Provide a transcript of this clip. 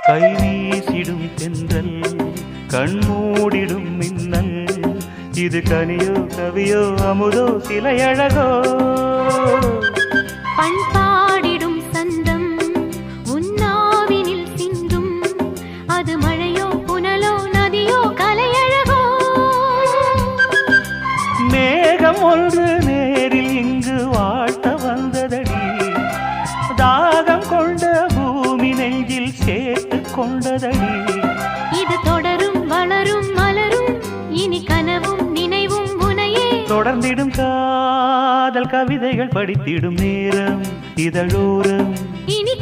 கை வீசிடும் தென்றல் கண்மூடிடும் மின்னல் இது கனியோ கவியோ அமுதோ சிலையழகோ பண்பாடிடும் சந்தம் உன்னாவினில் சிந்தும் அது மழையோ புனலோ நதியோ கலையழகோ மேகம் ஒன்று நேரில் இங்கு வாழ்த்த வந்ததடி தாகம் கொண்ட பூமி நெஞ்சில் சேர்த்து கொண்டதடி இது தொடரும் வளரும் மலரும் இனி கனவும் நினைவும் உனையே தொடர்ந்திடும் காதல் கவிதைகள் படித்திடும் நேரம் இதழோரம் இனி